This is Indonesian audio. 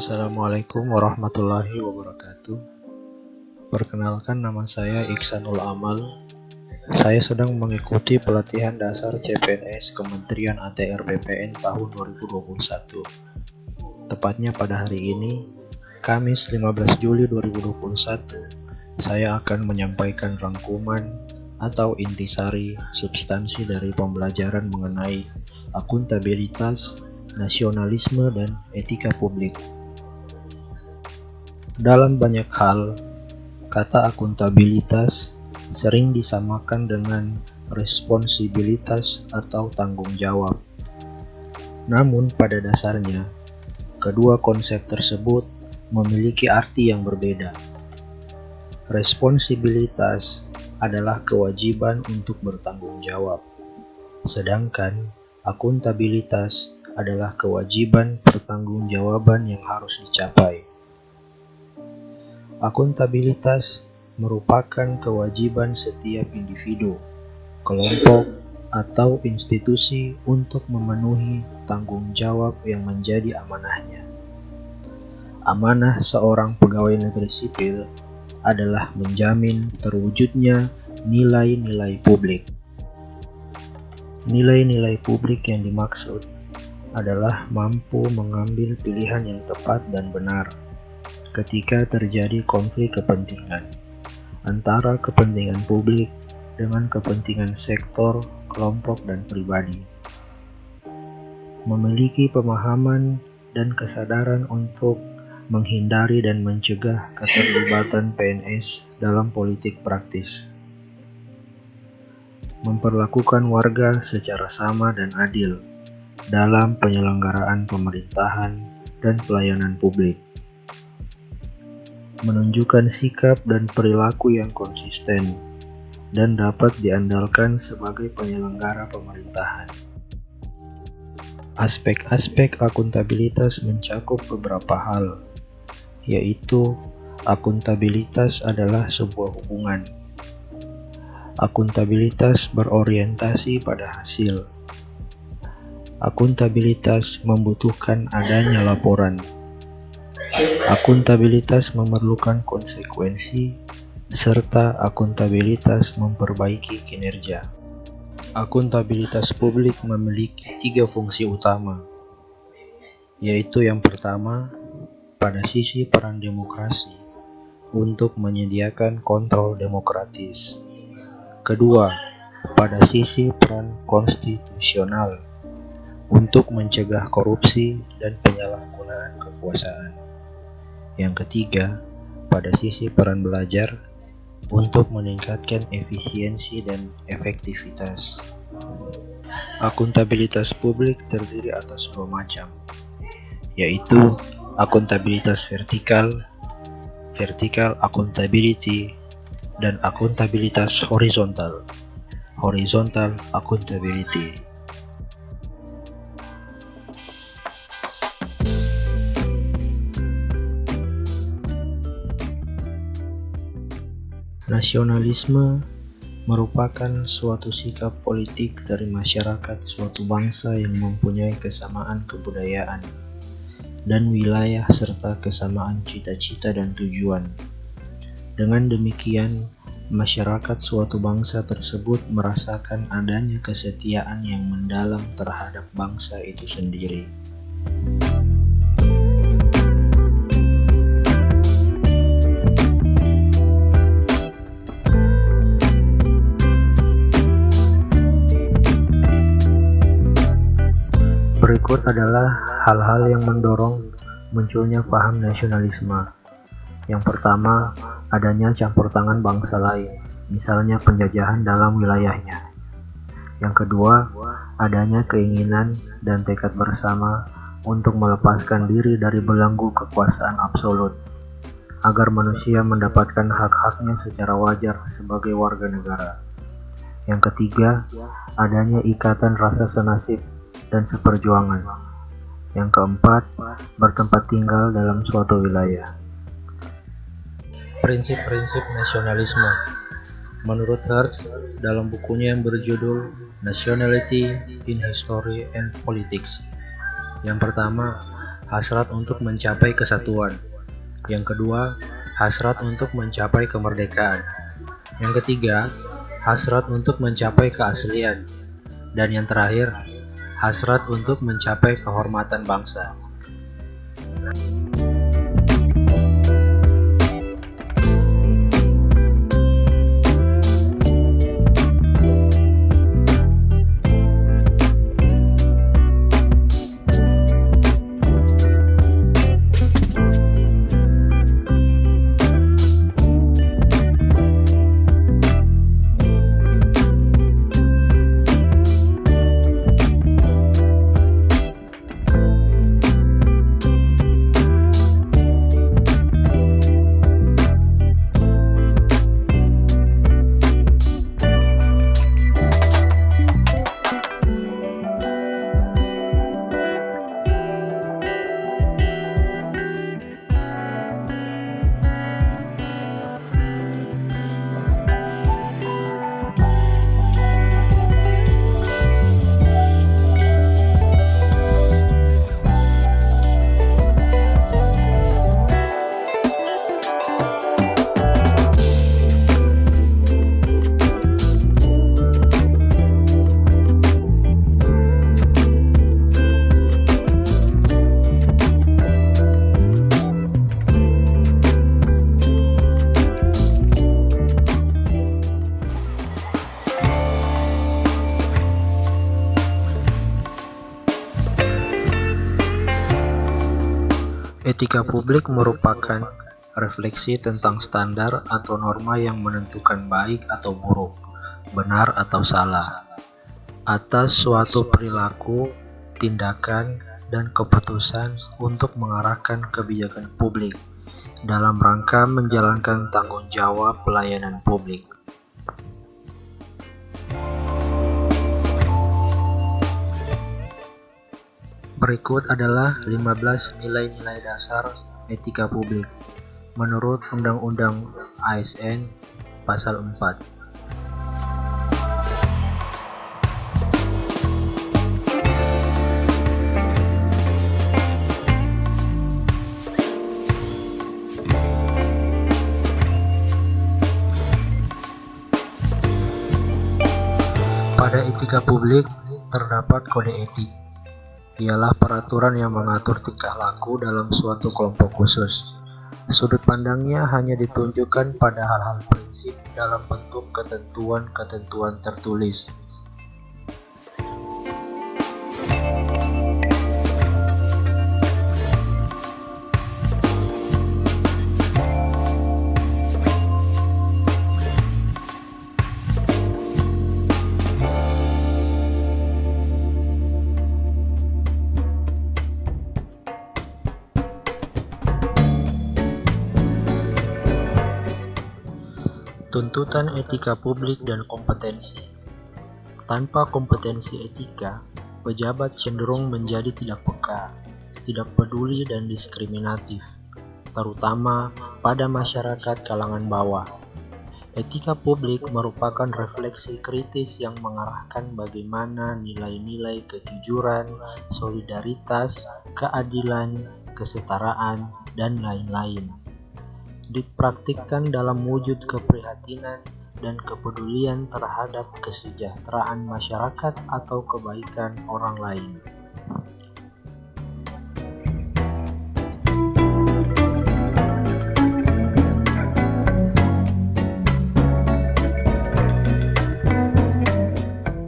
Assalamualaikum warahmatullahi wabarakatuh. Perkenalkan, nama saya Iksanul Amal. Saya sedang mengikuti pelatihan dasar CPNS Kementerian ATR BPN tahun 2021. Tepatnya pada hari ini, Kamis 15 Juli 2021, saya akan menyampaikan rangkuman atau intisari substansi dari pembelajaran mengenai akuntabilitas, nasionalisme, dan etika publik. Dalam banyak hal, kata akuntabilitas sering disamakan dengan responsibilitas atau tanggung jawab. Namun pada dasarnya, kedua konsep tersebut memiliki arti yang berbeda. Responsibilitas adalah kewajiban untuk bertanggung jawab, sedangkan akuntabilitas adalah kewajiban pertanggungjawaban yang harus dicapai. Akuntabilitas merupakan kewajiban setiap individu, kelompok, atau institusi untuk memenuhi tanggung jawab yang menjadi amanahnya. Amanah seorang pegawai negeri sipil adalah menjamin terwujudnya nilai-nilai publik. Nilai-nilai publik yang dimaksud adalah mampu mengambil pilihan yang tepat dan benar ketika terjadi konflik kepentingan antara kepentingan publik dengan kepentingan sektor, kelompok, dan pribadi. Memiliki pemahaman dan kesadaran untuk menghindari dan mencegah keterlibatan PNS dalam politik praktis. Memperlakukan warga secara sama dan adil dalam penyelenggaraan pemerintahan dan pelayanan publik. Menunjukkan sikap dan perilaku yang konsisten dan dapat diandalkan sebagai penyelenggara pemerintahan. Aspek-aspek akuntabilitas mencakup beberapa hal, yaitu akuntabilitas adalah sebuah hubungan. Akuntabilitas berorientasi pada hasil. Akuntabilitas membutuhkan adanya laporan. Akuntabilitas memerlukan konsekuensi, serta akuntabilitas memperbaiki kinerja. Akuntabilitas publik memiliki 3 fungsi utama, yaitu yang pertama, pada sisi peran demokrasi untuk menyediakan kontrol demokratis. Kedua, pada sisi peran konstitusional untuk mencegah korupsi dan penyalahgunaan kekuasaan. Yang ketiga, pada sisi peran belajar untuk meningkatkan efisiensi dan efektivitas. Akuntabilitas publik terdiri atas 2 macam, yaitu akuntabilitas vertikal, vertical accountability, dan akuntabilitas horizontal, horizontal accountability. Nasionalisme merupakan suatu sikap politik dari masyarakat suatu bangsa yang mempunyai kesamaan kebudayaan dan wilayah serta kesamaan cita-cita dan tujuan. Dengan demikian, masyarakat suatu bangsa tersebut merasakan adanya kesetiaan yang mendalam terhadap bangsa itu sendiri. Berikut adalah hal-hal yang mendorong munculnya paham nasionalisme. Yang pertama, adanya campur tangan bangsa lain, misalnya penjajahan dalam wilayahnya. Yang kedua, adanya keinginan dan tekad bersama untuk melepaskan diri dari belenggu kekuasaan absolut, agar manusia mendapatkan hak-haknya secara wajar sebagai warga negara. Yang ketiga, adanya ikatan rasa senasib dan seperjuangan. Yang keempat, bertempat tinggal dalam suatu wilayah. Prinsip-prinsip nasionalisme. Menurut Hertz, dalam bukunya yang berjudul Nationality in History and Politics, yang pertama, hasrat untuk mencapai kesatuan. Yang kedua, hasrat untuk mencapai kemerdekaan. Yang ketiga, hasrat untuk mencapai keaslian. Dan yang terakhir, hasrat untuk mencapai kehormatan bangsa. Etika publik merupakan refleksi tentang standar atau norma yang menentukan baik atau buruk, benar atau salah, atas suatu perilaku, tindakan, dan keputusan untuk mengarahkan kebijakan publik dalam rangka menjalankan tanggung jawab pelayanan publik. Berikut adalah 15 nilai-nilai dasar etika publik menurut Undang-Undang ASN Pasal 4. Pada etika publik terdapat kode etik. Ialah peraturan yang mengatur tingkah laku dalam suatu kelompok khusus. Sudut pandangnya hanya ditunjukkan pada hal-hal prinsip dalam bentuk ketentuan-ketentuan tertulis. Tuntutan etika publik dan kompetensi. Tanpa kompetensi etika, pejabat cenderung menjadi tidak peka, tidak peduli dan diskriminatif, terutama pada masyarakat kalangan bawah. Etika publik merupakan refleksi kritis yang mengarahkan bagaimana nilai-nilai kejujuran, solidaritas, keadilan, kesetaraan, dan lain-lain dipraktikkan dalam wujud keprihatinan dan kepedulian terhadap kesejahteraan masyarakat atau kebaikan orang lain.